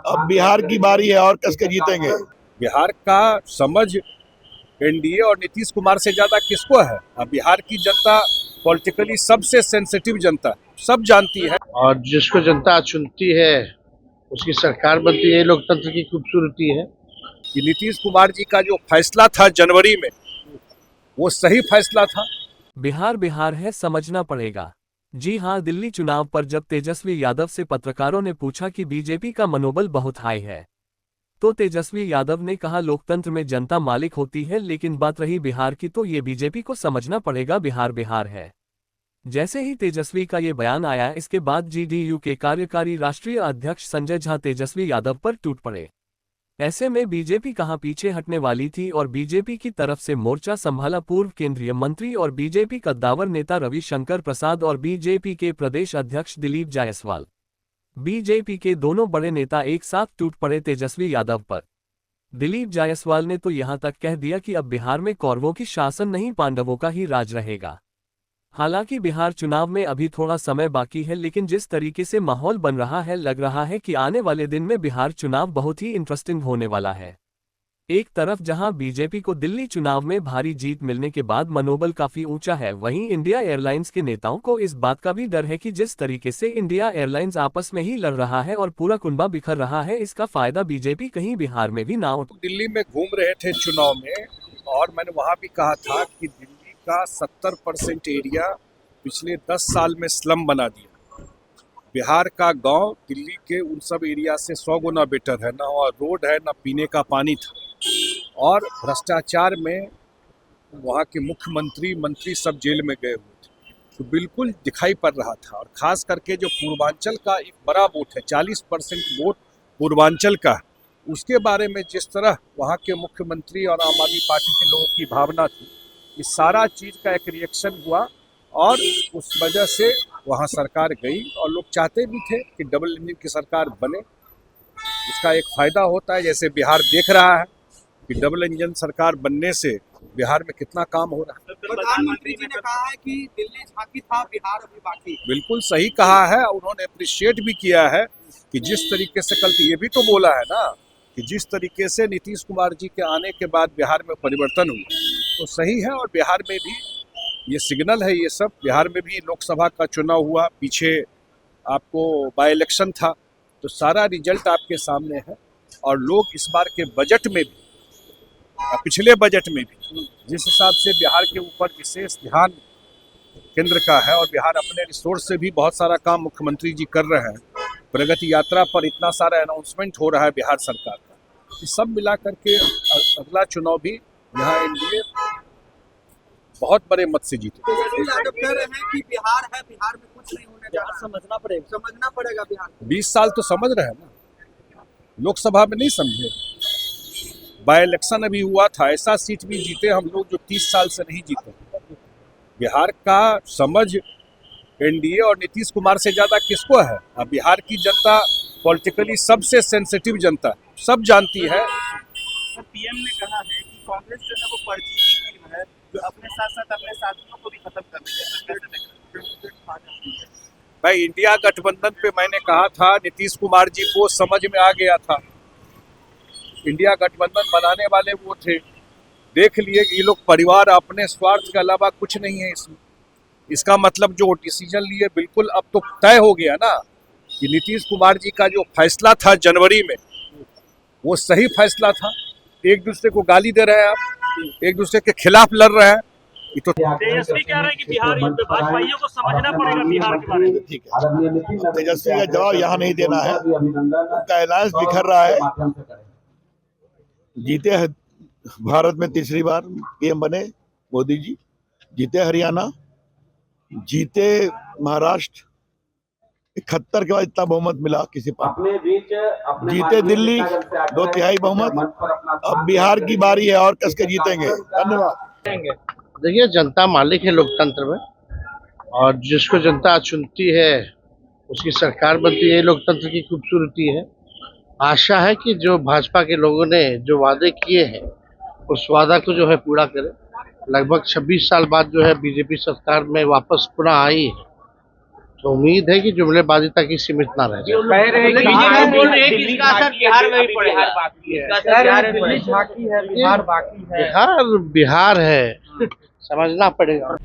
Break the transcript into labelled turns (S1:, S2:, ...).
S1: अब बिहार की बारी है और कस के जीतेंगे।
S2: बिहार का समझ एनडीए और नीतीश कुमार से ज्यादा किसको है? अब बिहार की जनता पॉलिटिकली सबसे सेंसिटिव जनता है, सब जानती है।
S3: और जिसको जनता चुनती है उसकी सरकार बनती है, लोकतंत्र की खूबसूरती है।
S2: कि नीतीश कुमार जी का जो फैसला था जनवरी में, वो सही फैसला था।
S4: बिहार बिहार है, समझना पड़ेगा। जी हां, दिल्ली चुनाव पर जब तेजस्वी यादव से पत्रकारों ने पूछा कि बीजेपी का मनोबल बहुत हाई है, तो तेजस्वी यादव ने कहा लोकतंत्र में जनता मालिक होती है, लेकिन बात रही बिहार की तो ये बीजेपी को समझना पड़ेगा, बिहार बिहार है। जैसे ही तेजस्वी का ये बयान आया, इसके बाद जेडीयू के कार्यकारी राष्ट्रीय अध्यक्ष संजय झा तेजस्वी यादव पर टूट पड़े। ऐसे में बीजेपी कहां पीछे हटने वाली थी और बीजेपी की तरफ से मोर्चा संभाला पूर्व केंद्रीय मंत्री और बीजेपी कद्दावर नेता रविशंकर प्रसाद और बीजेपी के प्रदेश अध्यक्ष दिलीप जायसवाल। बीजेपी के दोनों बड़े नेता एक साथ टूट पड़े तेजस्वी यादव पर। दिलीप जायसवाल ने तो यहां तक कह दिया कि अब बिहार में कौरवों की शासन नहीं, पांडवों का ही राज रहेगा। हालांकि बिहार चुनाव में अभी थोड़ा समय बाकी है, लेकिन जिस तरीके से माहौल बन रहा है, लग रहा है कि आने वाले दिन में बिहार चुनाव बहुत ही इंटरेस्टिंग होने वाला है। एक तरफ जहां बीजेपी को दिल्ली चुनाव में भारी जीत मिलने के बाद मनोबल काफी ऊंचा है, वहीं इंडिया एयरलाइंस के नेताओं को इस बात का भी डर है कि जिस तरीके से इंडिया एयरलाइंस आपस में ही लड़ रहा है और पूरा कुनबा बिखर रहा है, इसका फायदा बीजेपी कहीं बिहार में भी ना हो।
S2: दिल्ली में घूम रहे थे चुनाव में, और मैंने वहां भी कहा था कि दिल्ली का 70% एरिया पिछले 10 साल में स्लम बना दिया। बिहार का गांव दिल्ली के उन सब एरिया से 100 गुना बेटर है, ना और रोड है, ना पीने का पानी था। और भ्रष्टाचार में वहाँ के मुख्यमंत्री मंत्री सब जेल में गए हुए थे, तो बिल्कुल दिखाई पड़ रहा था। और खास करके जो पूर्वांचल का एक बड़ा वोट है, 40% वोट पूर्वांचल का, उसके बारे में जिस तरह वहाँ के मुख्यमंत्री और आम आदमी पार्टी के लोगों की भावना थी, इस सारा चीज़ का एक रिएक्शन हुआ और उस वजह से वहाँ सरकार गई। और लोग चाहते भी थे कि डबल इंजन की सरकार बने, इसका एक फायदा होता है। जैसे बिहार देख रहा है कि डबल इंजन सरकार बनने से बिहार में कितना काम हो रहा है।
S5: प्रधानमंत्री जी ने कहा है कि दिल्ली झांकी था, बिहार अभी बाकी।
S2: बिल्कुल सही कहा है, उन्होंने अप्रिशिएट भी किया है कि जिस तरीके से कल ये भी तो बोला है ना कि जिस तरीके से नीतीश कुमार जी के आने के बाद बिहार में परिवर्तन हुआ, तो सही है। और बिहार में भी ये सिग्नल है, ये सब बिहार में भी लोकसभा का चुनाव हुआ, पीछे आपको बाई इलेक्शन था, तो सारा रिजल्ट आपके सामने है। और लोग इस बार के बजट में भी, पिछले बजट में भी, जिस हिसाब से बिहार के ऊपर विशेष ध्यान केंद्र का है और बिहार अपने रिसोर्स से भी बहुत सारा काम मुख्यमंत्री जी कर रहे हैं, प्रगति यात्रा पर इतना सारा अनाउंसमेंट हो रहा है बिहार सरकार का, ये सब मिला करके अगला चुनाव भी यहाँ एनडीए बहुत बड़े मत से जीते।
S5: यादव कह रहे हैं कि बिहार है, बिहार में कुछ नहीं होने जा रहा, समझना पड़ेगा बिहार।
S2: 20 साल तो समझ रहे हैं ना, लोकसभा में नहीं समझे। बाई इलेक्शन अभी हुआ था, ऐसा सीट भी जीते हम लोग जो 30 साल से नहीं जीते। बिहार का समझ एनडीए और नीतीश कुमार से ज्यादा किसको है? अब बिहार की जनता पॉलिटिकली सबसे सेंसिटिव जनता है, सब जानती है।
S5: पीएम ने कहा है कि कांग्रेस जो है वो परजीवी टीम है, जो अपने साथ साथ अपने साथियों को भी खत्म कर रही है।
S2: भाई, इंडिया गठबंधन पे मैंने कहा था, नीतीश कुमार जी को समझ में आ गया था। इंडिया गठबंधन बनाने वाले वो थे, देख लिए कि ये लोग परिवार, अपने स्वार्थ के अलावा कुछ नहीं है इसमें। इसका मतलब जो डिसीजन लिए बिल्कुल अब तो तय हो गया ना कि नीतीश कुमार जी का जो फैसला था जनवरी में, वो सही फैसला था। एक दूसरे को गाली दे रहे हैं आप, एक दूसरे के खिलाफ लड़ रहे हैं, ये तो
S5: तेजस्वी कह रहे हैं कि बिहार भाजपाइयों को समझना पड़ेगा बिहार के बारे में।
S1: ठीक है, तेजस्वी का जवाब यहाँ नहीं देना है, उनका अलायंस बिखर रहा है। जीते हैं भारत में तीसरी बार पीएम बने मोदी जी, जीते हरियाणा, जीते महाराष्ट्र, 71 के बाद इतना बहुमत मिला किसी पार्टी, जीते दिल्ली 2/3 बहुमत। अब बिहार की बारी है और कस के जीतेंगे। धन्यवाद।
S3: देखिए, जनता मालिक है लोकतंत्र में, और जिसको जनता चुनती है उसकी सरकार बनती है, लोकतंत्र की खूबसूरती है। आशा है कि जो भाजपा के लोगों ने जो वादे किए हैं उस वादा को जो है पूरा करें। लगभग 26 साल बाद जो है बीजेपी सरकार में वापस पुनः आई है, तो उम्मीद है कि जुमलेबाजी तक ही सीमित ना रह जाए।
S6: बीजेपी बोल रही है कि इसका असर बिहार में भी पड़ेगा।
S3: बिहार है, समझना पड़ेगा।